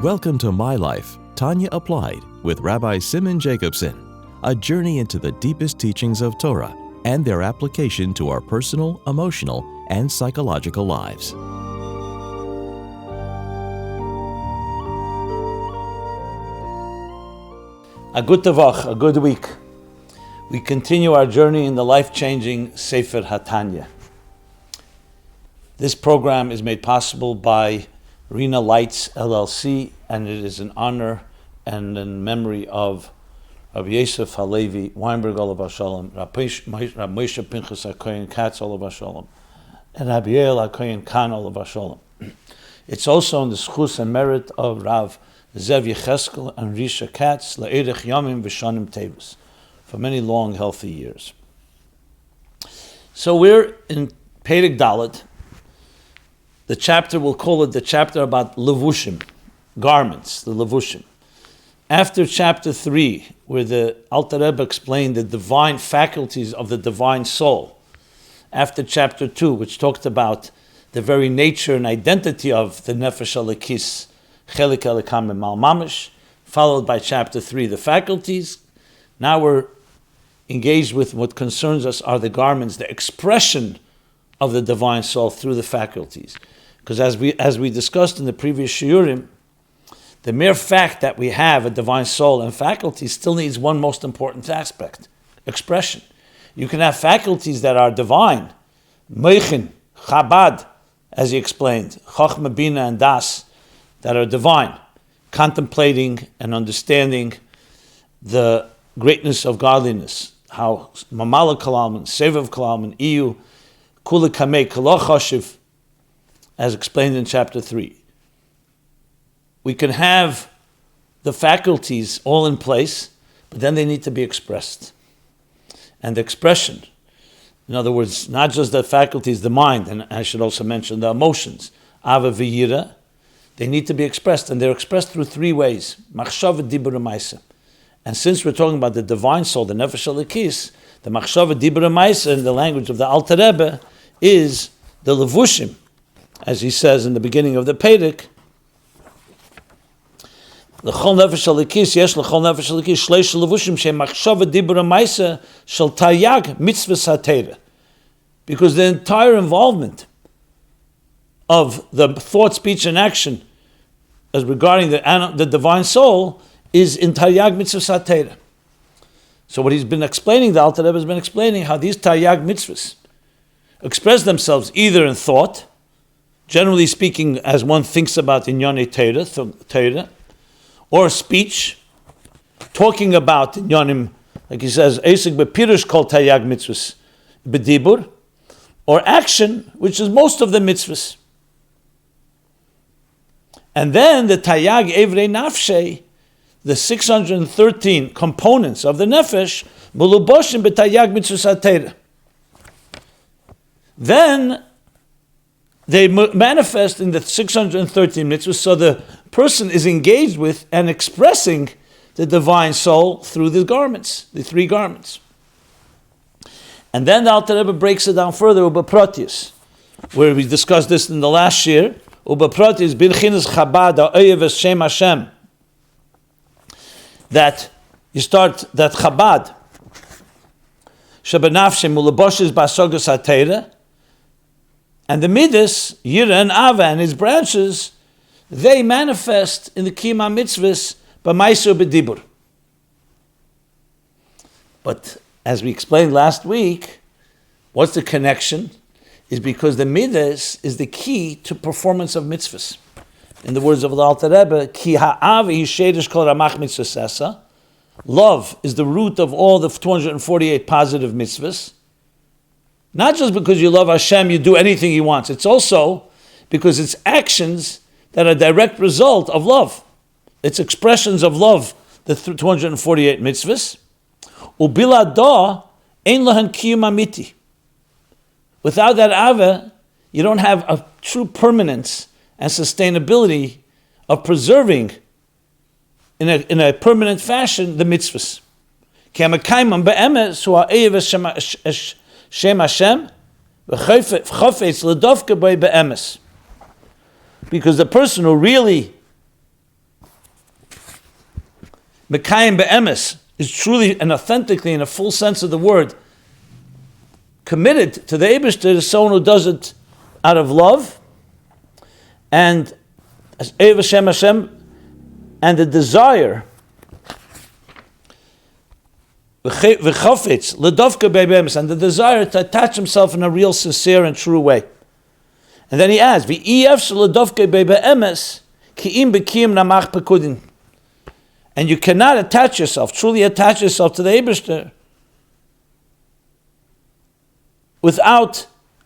Welcome to My Life, Tanya Applied, with Rabbi Simon Jacobson, a journey into the deepest teachings of Torah and their application to our personal, emotional, and psychological lives. A good tavach, a good week. We continue our journey in the life-changing Sefer HaTanya. This program is made possible by Rena Lights LLC, and it is in honor and in memory of Rabbi Yosef Halevi Weinberg Olav HaShalom, Rabbi Moshe Pinchas HaKohen Katz Olav HaShalom, and Rabbi Yael HaKohen Khan Olav HaShalom. It's also in the schus and merit of Rav Zev Yecheskel and Risha Katz La'erech Yomim V'Shanim Tevus, for many long, healthy years. So we're in Perek Dalet. The chapter, we'll call it the chapter about levushim, garments, the levushim. After chapter 3, where the Alter Rebbe explained the divine faculties of the divine soul, after chapter 2, which talked about the very nature and identity of the Nefesh Elokis, Chelik Elikam Mal Mamish, followed by chapter 3, the faculties. Now we're engaged with what concerns us are the garments, the expression of the divine soul through the faculties. Because as we discussed in the previous shiurim, the mere fact that we have a divine soul and faculties still needs one most important aspect, expression. You can have faculties that are divine, Meichin, Chabad, as he explained, Chochmah, Bina, and Das, that are divine, contemplating and understanding the greatness of godliness, how Mamala Kalam, Sevav Kalam, Iyu, Kula Kamei, Kala Choshev, as explained in chapter 3. We can have the faculties all in place, but then they need to be expressed. And the expression, in other words, not just the faculties, the mind, and I should also mention the emotions, Ava V'yira, they need to be expressed, and they're expressed through 3 ways, Machshava, Dibur, Maisa. And since we're talking about the divine soul, the Nefesh Elokis, the Machshava, Dibur, Maisa, in the language of the Alter Rebbe, is the levushim, as he says in the beginning of the Perek, L'chol nefesh elokis yesh l'chol nefesh elokis shleish levushim she'machshava dibur ma'aseh shel taryag mitzvahs haTorah, because the entire involvement of the thought, speech, and action as regarding the divine soul is in taryag mitzvahs haTorah. So what he's been explaining, the Alter Rebbe has been explaining how these taryag mitzvahs express themselves either in thought, generally speaking, as one thinks about Inyonei Torah, or speech, talking about Inyonim, like he says, Eisik bepirush kol taryag mitzvahs bedibur, or action, which is most of the mitzvahs. And then the taryag evrei nafshei, the 613 components of the nefesh, muluboshim b'taryag mitzvahs haTorah. Then they manifest in the 613 mitzvahs, so the person is engaged with and expressing the divine soul through the garments, the 3 garments. And then the Alter Rebbe breaks it down further, Uba Protius, where we discussed this in the last year, Uba Protius, Birchinas Chabad, Ha'oyev Shem Hashem, that you start, that Chabad, Shebenafshem Ulaboshes Basogas HaTorah, and the Midas, Yira and Ava and its branches, they manifest in the Kima mitzvahs b'maisur b'dibur. But as we explained last week, what's the connection? Is because the Midas is the key to performance of mitzvahs. In the words of the Alter Rebbe, Ki ha'av yishedish kol ramach mitzvasesa. Love is the root of all the 248 positive mitzvahs. Not just because you love Hashem, you do anything He wants. It's also because it's actions that are a direct result of love. It's expressions of love, the 248 mitzvahs. Ubilado ein lahan kiyum amiti. Without that ava, you don't have a true permanence and sustainability of preserving in a permanent fashion the mitzvahs. Ki hamakaimam be'emes hu ha'eyev Shem Hashem v'chofetz l'dofka b'ei be'emes. Because the person who really Mekayim be'emes is truly and authentically, in a full sense of the word, committed to the Eibishter is someone who does it out of love and as Ev Hashem, and the desire v'chafetz ledovka be'emes, and the desire to attach himself in a real, sincere, and true way. And then he adds, v'iyef ledovka be'emes ki'im b'kiyim namach pekudin. And you cannot attach yourself, truly attach yourself to the Eibishter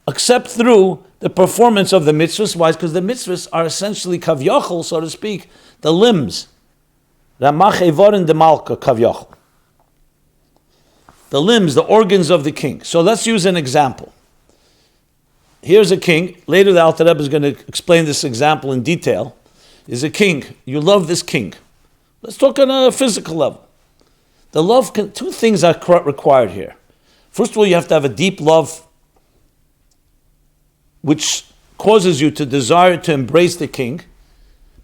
except through the performance of the mitzvahs. Why? Because the mitzvahs are essentially kavyachol, so to speak, the limbs. Ramach evorin de malka kavyachol. The limbs, the organs of the king. So let's use an example. Here's a king. Later the Alter Rebbe is going to explain this example in detail. Is a king. You love this king. Let's talk on a physical level. The love, two things are required here. First of all, you have to have a deep love which causes you to desire to embrace the king,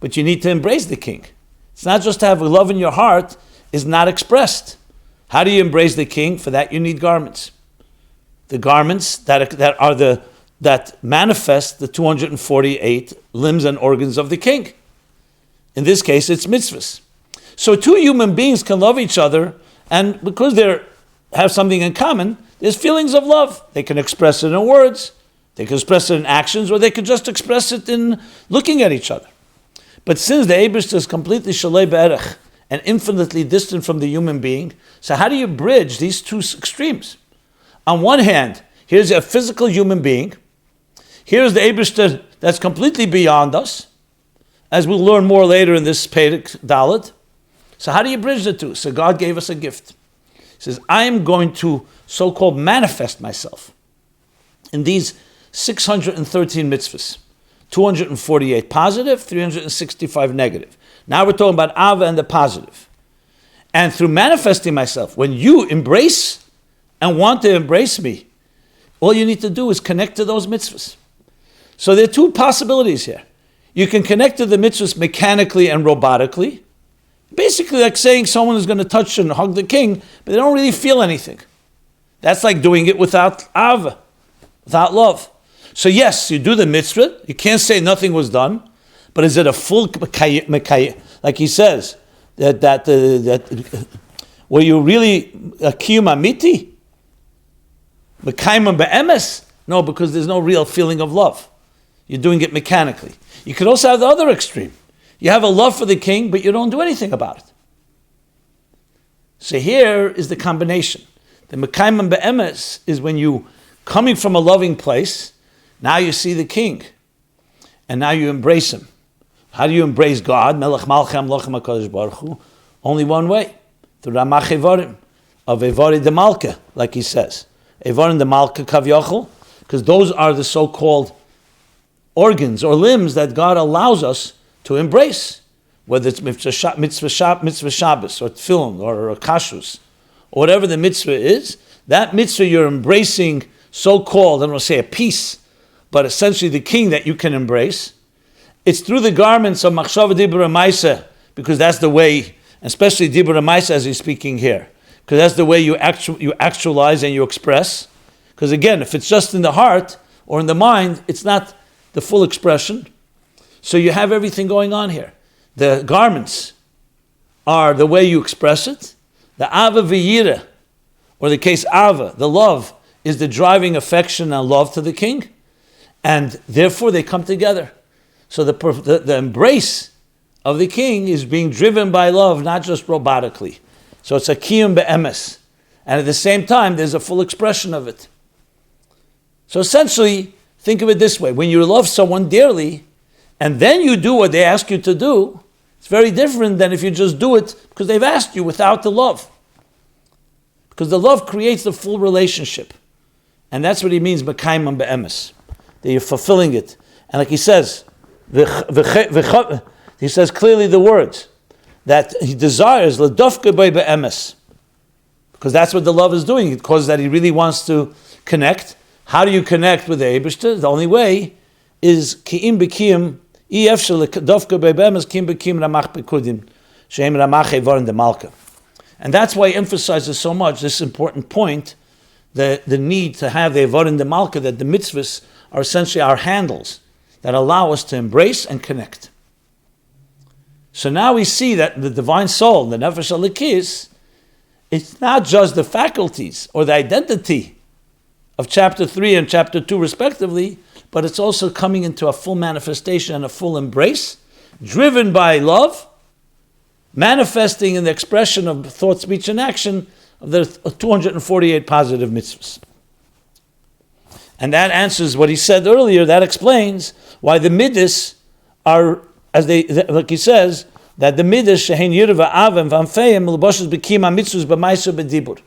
but you need to embrace the king. It's not just to have a love in your heart, is not expressed. How do you embrace the king? For that you need garments. The garments that manifest the 248 limbs and organs of the king. In this case, it's mitzvahs. So two human beings can love each other, and because they have something in common, there's feelings of love. They can express it in words, they can express it in actions, or they can just express it in looking at each other. But since the Eibishter is completely shalei be'erech and infinitely distant from the human being, so how do you bridge these two extremes? On one hand, here's a physical human being. Here's the Eibishter that's completely beyond us, as we'll learn more later in this Perek Dalet. So how do you bridge the two? So God gave us a gift. He says, I am going to so-called manifest myself in these 613 mitzvahs, 248 positive, 365 negative. Now we're talking about Ava and the positive. And through manifesting myself, when you embrace and want to embrace me, all you need to do is connect to those mitzvahs. So there are two possibilities here. You can connect to the mitzvahs mechanically and robotically, basically like saying someone is going to touch and hug the king, but they don't really feel anything. That's like doing it without Ava, without love. So yes, you do the mitzvah, you can't say nothing was done, but is it a full like he says, that were you really a kiyum amiti? Mekayim be'emes? No, because there's no real feeling of love. You're doing it mechanically. You could also have the other extreme. You have a love for the king, but you don't do anything about it. So here is the combination. The mekayim be'emes is when you, coming from a loving place, now you see the king, and now you embrace him. How do you embrace God? Melech Malchei Amlochim HaKadosh Baruch Hu. Only one way, through Ramach Evorim, of Evorim de Malka, like he says. Evorim de Malka Kavyachol, because those are the so-called organs or limbs that God allows us to embrace, whether it's mitzvah Shabbos, or tefillin, or kashrus, or whatever the mitzvah is. That mitzvah you're embracing, so-called, I don't want to say a piece, but essentially the king that you can embrace. It's through the garments of Machshava Dibur Maisa, because that's the way, especially Dibur Maisa as he's speaking here, because that's the way you actualize and you express. Because again, if it's just in the heart or in the mind, it's not the full expression. So you have everything going on here. The garments are the way you express it. The Ava V'yira, or the case Ava, the love, is the driving affection and love to the king. And therefore they come together. So the embrace of the king is being driven by love, not just robotically. So it's a kiyum be'emes. And at the same time, there's a full expression of it. So essentially, think of it this way. When you love someone dearly, and then you do what they ask you to do, it's very different than if you just do it because they've asked you without the love. Because the love creates the full relationship. And that's what he means, mekayim be'emes. That you're fulfilling it. And like he says, he says clearly the words, that he desires ledofka be'emes. Because that's what the love is doing. It causes that he really wants to connect. How do you connect with the Eibishter? The only way is ki'im b'kiyim, dofka be'emes, ki'im b'kiyim ramach b'kudim. Shehem Ramache Vorin de Malka. And that's why he emphasizes so much this important point, the need to have the Vorin de Malka, that the mitzvahs are essentially our handles that allow us to embrace and connect. So now we see that the divine soul, the Nefesh Elikis, it's not just the faculties or the identity of chapter 3 and chapter 2 respectively, but it's also coming into a full manifestation and a full embrace, driven by love, manifesting in the expression of thought, speech, and action of the 248 positive mitzvahs. And that answers what he said earlier. That explains why the midas are, like he says, that the midas shehein yirva avim v'amfeim l'boshes b'kima mitzvahs b'maiser b'dibur.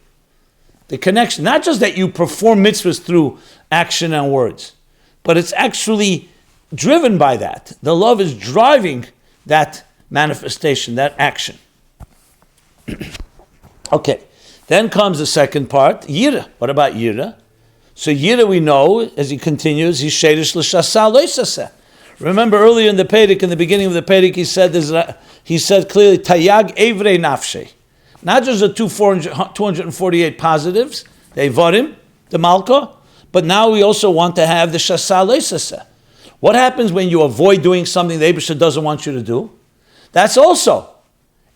The connection, not just that you perform mitzvahs through action and words, but it's actually driven by that. The love is driving that manifestation, that action. Okay, then comes the second part, yira. What about yira? So yira, we know, as he continues, he's sheidish l'shasa lo'isaseh. Remember earlier in the Perek, in the beginning of the Perek, he said clearly, tayag evrei nafshe. Not just the 248 positives, the Evarim, the Malka, but now we also want to have the shasa lo'isaseh. What happens when you avoid doing something the Eibusha doesn't want you to do? That's also,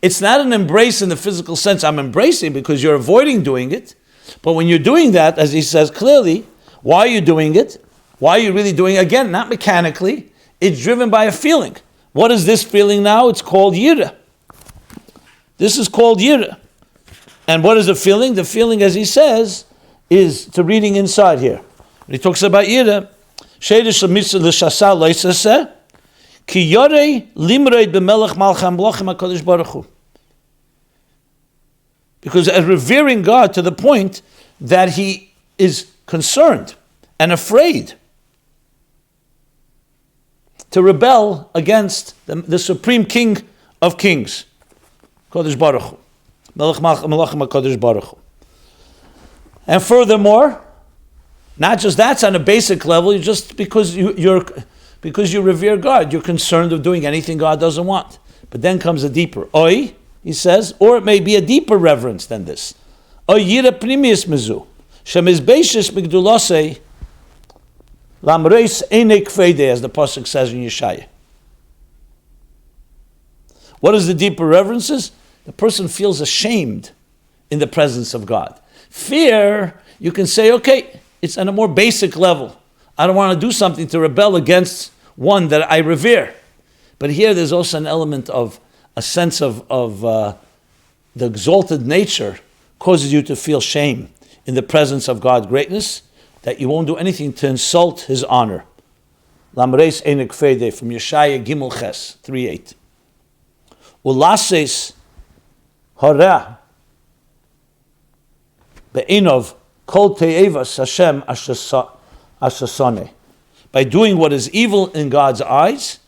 it's not an embrace in the physical sense, I'm embracing because you're avoiding doing it. But when you're doing that, as he says clearly, why are you doing it? Why are you really doing it? Again, not mechanically. It's driven by a feeling. What is this feeling now? It's called yira. This is called yira. And what is the feeling? The feeling, as he says, is to reading inside here. When he talks about yira, sheidish l'mitzvah l'shasa lo'isaseh, ki yorei limreid b'melech malcham blochem HaKadosh Baruch Hu. Because as revering God to the point that he is concerned and afraid to rebel against the Supreme King of Kings, Kodesh Baruch Hu. Melech Malachim HaKadosh Baruch Hu. And furthermore, not just that's on a basic level, just because you revere God, you're concerned of doing anything God doesn't want. But then comes a deeper. Oi, he says, or it may be a deeper reverence than this. Oi yira primius mezu, shemizbeishis migdulosei, lamreis einek fede, as the pasuk says in Yeshaya. What is the deeper reverences? The person feels ashamed in the presence of God. Fear, you can say, okay, it's on a more basic level. I don't want to do something to rebel against one that I revere. But here there's also an element of a sense of the exalted nature causes you to feel shame in the presence of God's greatness, that you won't do anything to insult his honor. Lamreis enek fede, from Yeshaya Gimel Ches 3:8. Ulases hara be'inov kol te'evas Hashem ashasone. By doing what is evil in God's eyes,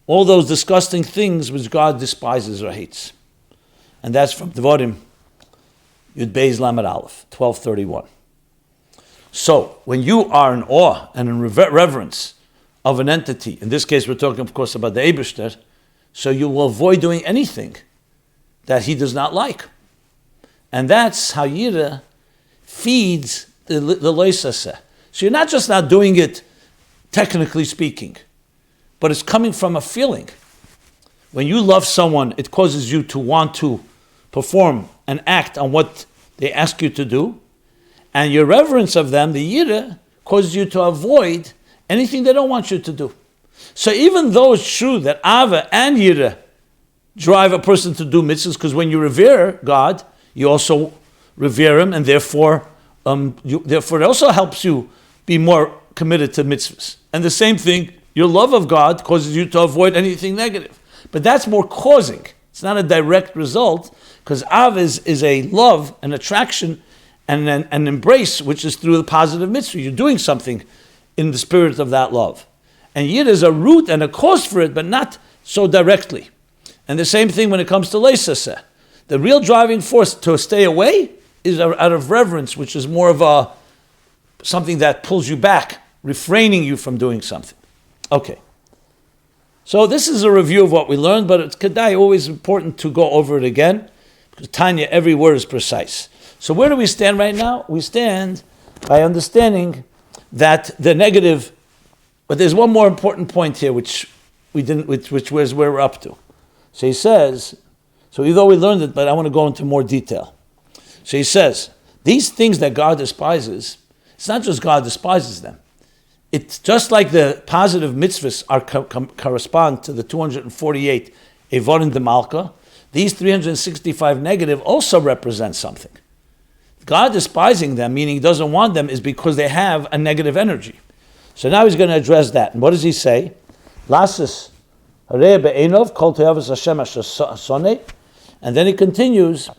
all those disgusting things which God despises or hates. And that's from Devarim, Yud Beis Lamed Aleph, 12:31. So, when you are in awe and in reverence of an entity, in this case we're talking of course about the Eibishter, so you will avoid doing anything that he does not like. And that's how Yira feeds the Loisaseh. So you're not just not doing it technically speaking, but it's coming from a feeling. When you love someone, it causes you to want to perform and act on what they ask you to do. And your reverence of them, the yira, causes you to avoid anything they don't want you to do. So even though it's true that ava and yira drive a person to do mitzvahs, because when you revere God, you also revere him, and therefore it also helps you be more committed to mitzvahs. And the same thing, your love of God causes you to avoid anything negative. But that's more causing. It's not a direct result, because Av is a love, an attraction, and an embrace, which is through the positive mitzvah. You're doing something in the spirit of that love. And Yid is a root and a cause for it, but not so directly. And the same thing when it comes to Leisaseh. The real driving force to stay away is out of reverence, which is more of something that pulls you back, refraining you from doing something. Okay. So this is a review of what we learned, but it's kedai, always important to go over it again, because Tanya, every word is precise. So where do we stand right now? We stand by understanding that the negative, but there's one more important point here, which was where we're up to. So he says, so although we learned it, but I want to go into more detail. So he says, these things that God despises, it's not just God despises them. It's just like the positive mitzvahs correspond to the 248 Evorim de Malka, these 365 negative also represent something. God despising them, meaning he doesn't want them, is because they have a negative energy. So now he's going to address that. And what does he say? Lasis hareh be'enov kol te'avos Hashem asher soneh. And then he continues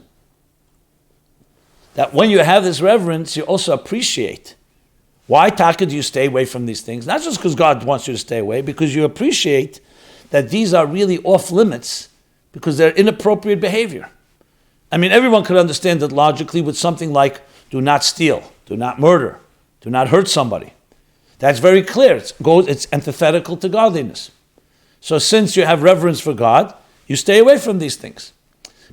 that when you have this reverence, you also appreciate. Why, Taka, do you stay away from these things? Not just because God wants you to stay away, because you appreciate that these are really off limits because they're inappropriate behavior. I mean, everyone could understand it logically with something like, do not steal, do not murder, do not hurt somebody. That's very clear. It's antithetical to godliness. So since you have reverence for God, you stay away from these things.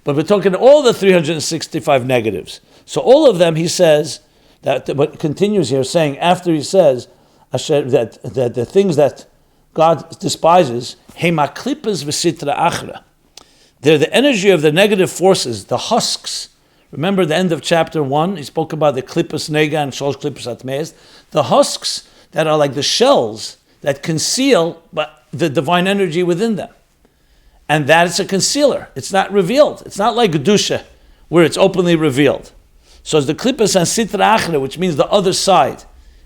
But we're talking all the 365 negatives. So all of them, he says, that what continues here, saying after he says that the things that God despises, hemaklipas v'sitra achra, they're the energy of the negative forces, the husks. Remember the end of chapter 1, he spoke about the klipas nega and sholosh klipas atmeis, the husks that are like the shells that conceal the divine energy within them. And that is a concealer. It's not revealed. It's not like Gedusha, where it's openly revealed. So it's the klipas and sitra achra, which means the other side.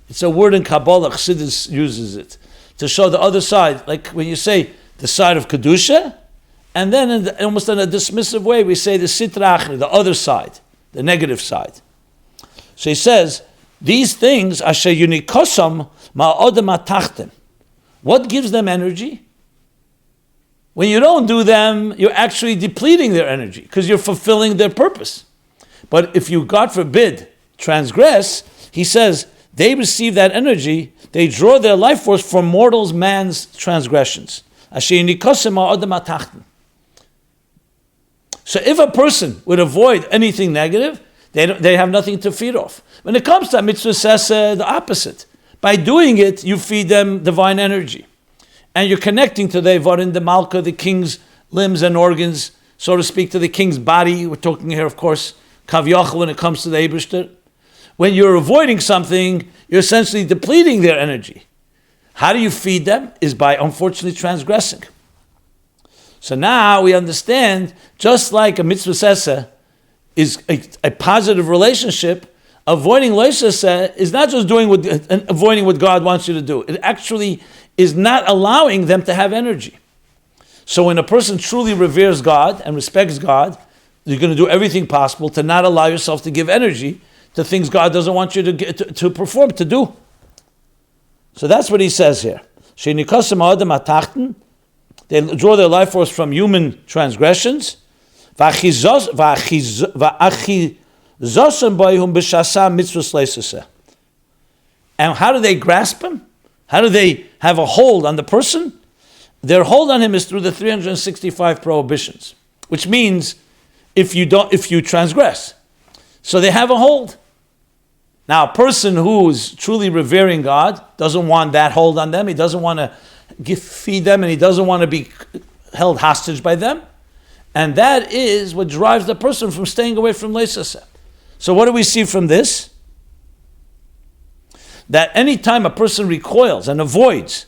It's a word in Kabbalah, Chassidus uses it, to show the other side. Like when you say the side of Kedusha, and then almost in a dismissive way, we say the sitra achra, the other side, the negative side. So he says, these things, asher yunikosam ma'odem atachtem. What gives them energy? When you don't do them, you're actually depleting their energy, because you're fulfilling their purpose. But if you, God forbid, transgress, he says, they receive that energy, they draw their life force from man's transgressions. So if a person would avoid anything negative, they have nothing to feed off. When it comes to mitzvah seseh, the opposite. By doing it, you feed them divine energy. And you're connecting to the Evorim de Malka, the king's limbs and organs, so to speak, to the king's body. We're talking here, of course, Kav Yachal when it comes to the Eibishter. When you're avoiding something, you're essentially depleting their energy. How do you feed them? Is by, unfortunately, transgressing. So now we understand, just like a mitzvah seseh is a positive relationship, avoiding lo seseh is not just avoiding what God wants you to do. It actually is not allowing them to have energy. So when a person truly reveres God and respects God, you're going to do everything possible to not allow yourself to give energy to things God doesn't want you to perform, to do. So that's what he says here. They draw their life force from human transgressions. And how do they grasp him? How do they have a hold on the person? Their hold on him is through the 365 prohibitions, which means if you transgress. So they have a hold. Now, a person who's truly revering God doesn't want that hold on them. He doesn't want to feed them, and he doesn't want to be held hostage by them. And that is what drives the person from staying away from lo seseh. So what do we see from this? That any time a person recoils and avoids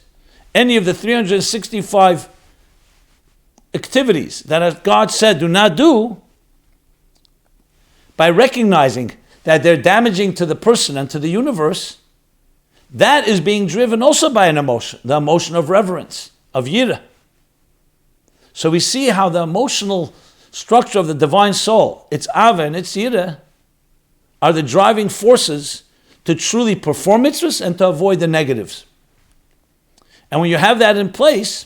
any of the 365 activities that God said do not do, by recognizing that they're damaging to the person and to the universe, that is being driven also by an emotion, the emotion of reverence, of yirah. So we see how the emotional structure of the divine soul, its ava and its yirah, are the driving forces to truly perform mitzvahs and to avoid the negatives. And when you have that in place,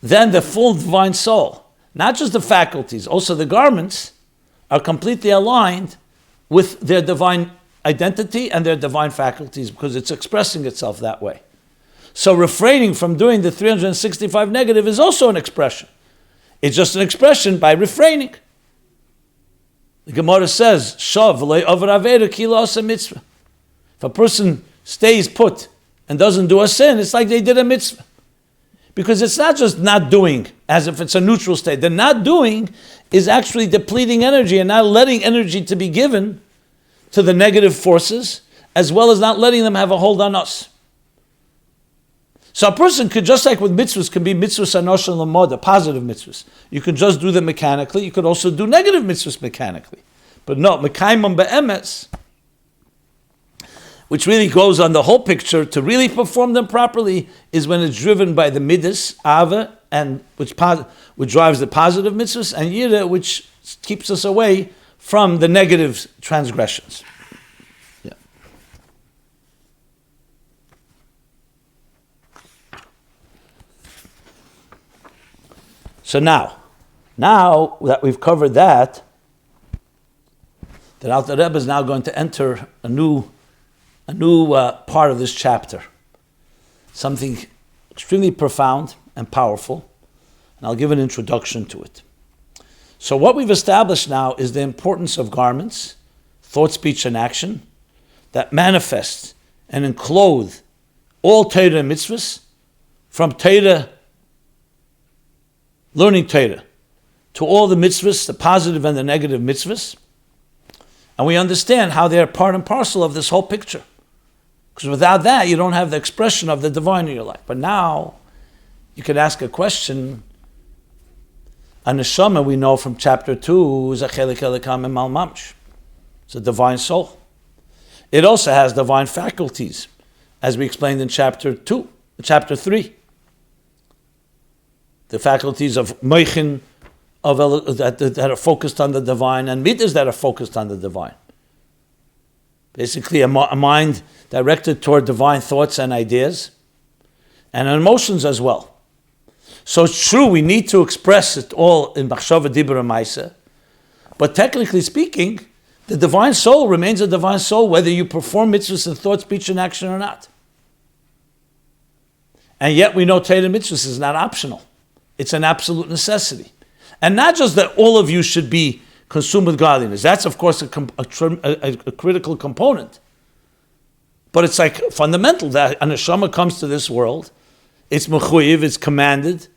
then the full divine soul, not just the faculties, also the garments, are completely aligned with their divine identity and their divine faculties, because it's expressing itself that way. So refraining from doing the 365 negative is also an expression. It's just an expression by refraining. The Gemara says, Shav v'lei over aveda ki lo asa mitzvah. If a person stays put and doesn't do a sin, it's like they did a mitzvah. Because it's not just not doing, as if it's a neutral state. The not doing is actually depleting energy and not letting energy to be given to the negative forces, as well as not letting them have a hold on us. So a person could, just like with mitzvahs, can be mitzvahs anosh and lamoda, positive mitzvahs. You could just do them mechanically. You could also do negative mitzvahs mechanically. But no, mekaimam be'emes, which really goes on the whole picture, to really perform them properly is when it's driven by the midas, ava, and which drives the positive mitzvahs, and yira, which keeps us away from the negative transgressions. Yeah. So now that we've covered that, the Alter Rebbe is now going to enter a new part of this chapter, something extremely profound and powerful, and I'll give an introduction to it. So what we've established now is the importance of garments, thought, speech, and action that manifest and enclose all Torah and mitzvahs, from Torah, learning Torah, to all the mitzvahs, the positive and the negative mitzvahs, and we understand how they're part and parcel of this whole picture. Because without that, you don't have the expression of the divine in your life. But now, you could ask a question. A neshama, we know from chapter 2, is a chelik elikam emal mamsh. It's a divine soul. It also has divine faculties, as we explained in chapter 3. The faculties of meichin, that are focused on the divine, and midas that are focused on the divine. Basically, a mind directed toward divine thoughts and ideas, and emotions as well. So it's true, we need to express it all in Machshava, Dibur, and Maisa, but technically speaking, the divine soul remains a divine soul whether you perform mitzvahs in thought, speech, and action or not. And yet we know Torah mitzvahs is not optional. It's an absolute necessity. And not just that all of you should be consumed with godliness. That's, of course, a critical component. But it's like fundamental that a neshama comes to this world. It's mechuyev, it's commanded.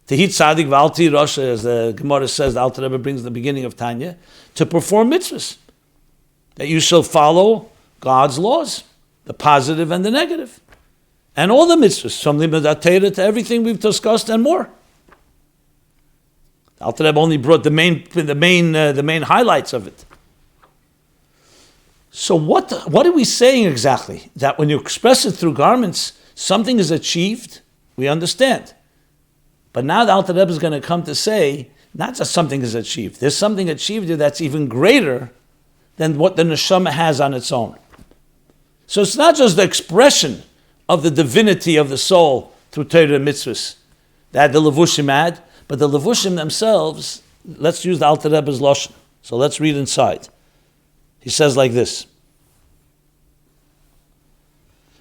Tehit tzadik v'alti rasha, as the Gemara says, the Alter Rebbe brings in the beginning of Tanya, to perform mitzvahs. That you shall follow God's laws, the positive and the negative. And all the mitzvahs, from the Midat Torah to everything we've discussed and more. Alter Rebbe only brought the main highlights of it. So what are we saying exactly? That when you express it through garments, something is achieved? We understand. But now the Alter Rebbe is going to come to say, not just something is achieved. There's something achieved here that's even greater than what the neshama has on its own. So it's not just the expression of the divinity of the soul through Torah and mitzvahs that the levushim add, but the levushim themselves, let's use the Alter Rebbe's lashon. So let's read inside. He says like this: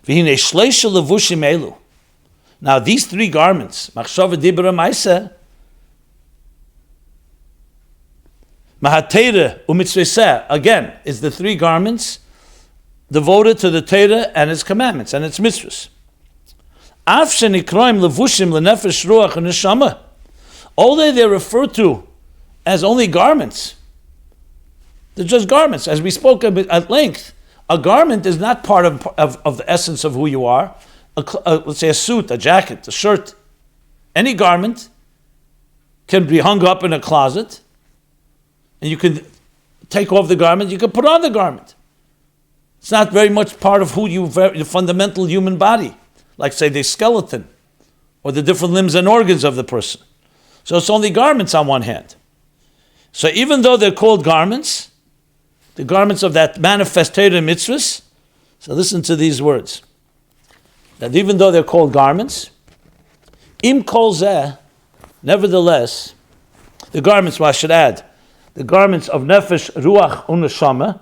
V'hinei shleisha levushim elu. Now these three garments, machshava, dibur, and maaseh, mahatera u'mitzveseh, again, is the three garments devoted to the Torah and its commandments and its mitzvahs. Af shenikroim levushim lenefesh ruach and neshama. Although they're referred to as only garments, they're just garments. As we spoke a bit at length, a garment is not part of the essence of who you are. Let's say a suit, a jacket, a shirt. Any garment can be hung up in a closet, and you can take off the garment, you can put on the garment. It's not very much part of who you, the fundamental human body, like say the skeleton, or the different limbs and organs of the person. So it's only garments on one hand. So even though they're called garments, the garments of that manifest Torah mitzvahs, so listen to these words, that even though they're called garments, im kol zeh, nevertheless, the garments, well, I should add, the garments of nefesh, ruach, uneshama,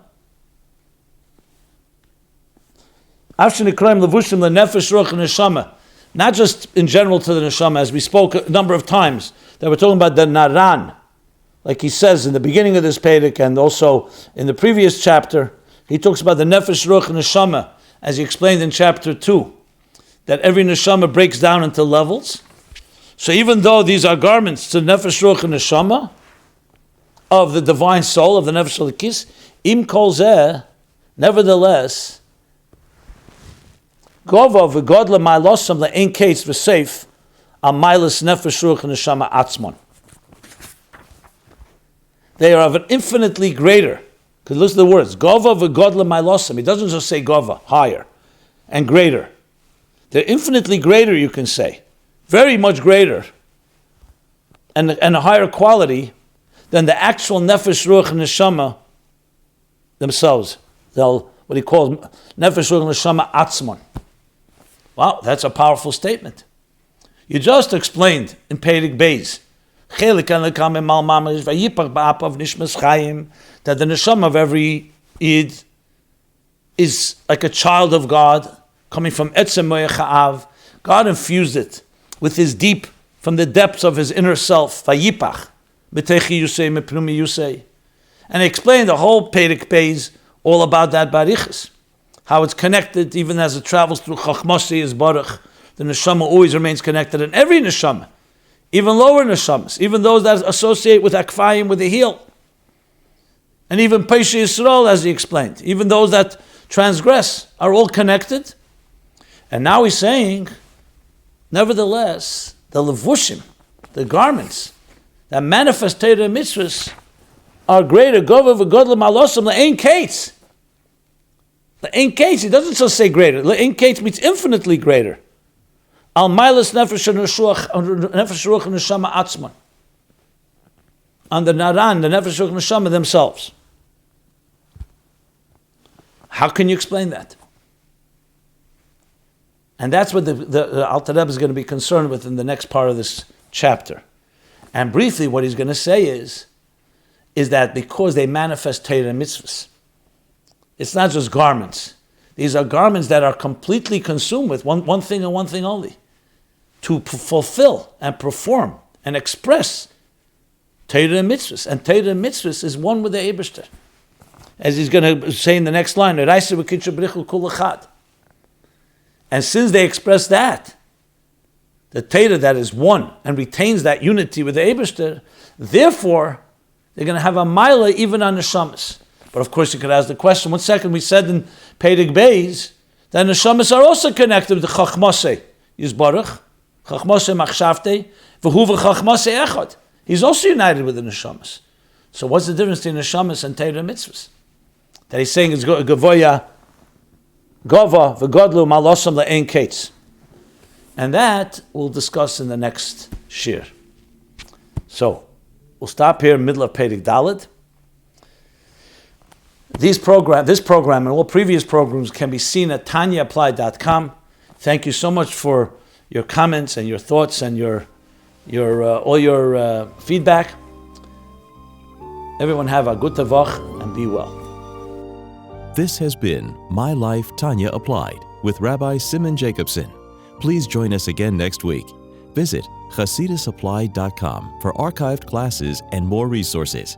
afshen ikroim levushim lenefesh, ruach, uneshama, not just in general to the neshama, as we spoke a number of times, that we're talking about the naran, like he says in the beginning of this Perek and also in the previous chapter. He talks about the nefesh, ruach, and neshama, as he explained in chapter 2, that every neshama breaks down into levels. So even though these are garments to nefesh, ruach, and neshama of the divine soul, of the nefesh elikis, im kol zeh, nevertheless, gova v'godla ma'ilosam le'ein kates v'seif al ma'ilus nefesh, ruach, and neshama atzmon. They are of an infinitely greater, because listen to the words, gova v'godla ma'ilosam. He doesn't just say gova, higher, and greater. They're infinitely greater, you can say. Very much greater, and a higher quality than the actual nefesh, ruach, and neshama themselves. What he calls nefesh, ruach, and neshama atzmon. Wow, that's a powerful statement. You just explained in Perek Beis that the neshama of every Yid is like a child of God, coming from Etzem Moyach Ha'av. God infused it with his deep, from the depths of his inner self, Vayipach, B'techi Yusei, Mepnumi Yusei. And he explained the whole Perek Beis, all about that Barichas, how it's connected, even as it travels through Chachmasi is Baruch. The neshama always remains connected, and every neshama, even lower neshamas, even those that associate with Akfayim, with the heel, and even Pesha Yisrael, as he explained, even those that transgress, are all connected. And now he's saying, nevertheless, the levushim, the garments that manifest Torah mitzvahs, are greater. Gova v'godla malosam le'ein kates. Le'ein kates, he doesn't just say greater. Le'ein kates means infinitely greater. Al mailas nefesh ruach and neshama atzman. On the naran, the nefesh ruach and neshama themselves. How can you explain that? And that's what the Alter Rebbe is going to be concerned with in the next part of this chapter. And briefly, what he's going to say is that because they manifest Torah mitzvahs, it's not just garments. These are garments that are completely consumed with one thing and one thing only, to fulfill and perform and express Torah mitzvahs. And Torah mitzvahs is one with the Eibishter. As he's going to say in the next line, and since they express that, the Torah that is one and retains that unity with the Eibishter, therefore, they're going to have a maila even on neshamas. But of course, you could ask the question, 1 second, we said in Perek Beis that neshamas are also connected with the Chachmasei Yisbarach, Chachmasei Machshavtei, V'hu v'Chachmasei Echad. He's also united with the neshamas. So what's the difference between neshamas and Torah mitzvahs? That he's saying is Gavoya, Gova, V'godlu, Malosam le'ein kates. And that we'll discuss in the next shir. So, we'll stop here in the middle of Perek Daled. This program and all previous programs can be seen at tanyaapplied.com. Thank you so much for your comments and your thoughts and your all your feedback. Everyone have a good tavach and be well. This has been My Life Tanya Applied with Rabbi Simon Jacobson. Please join us again next week. Visit chasidusapplied.com for archived classes and more resources.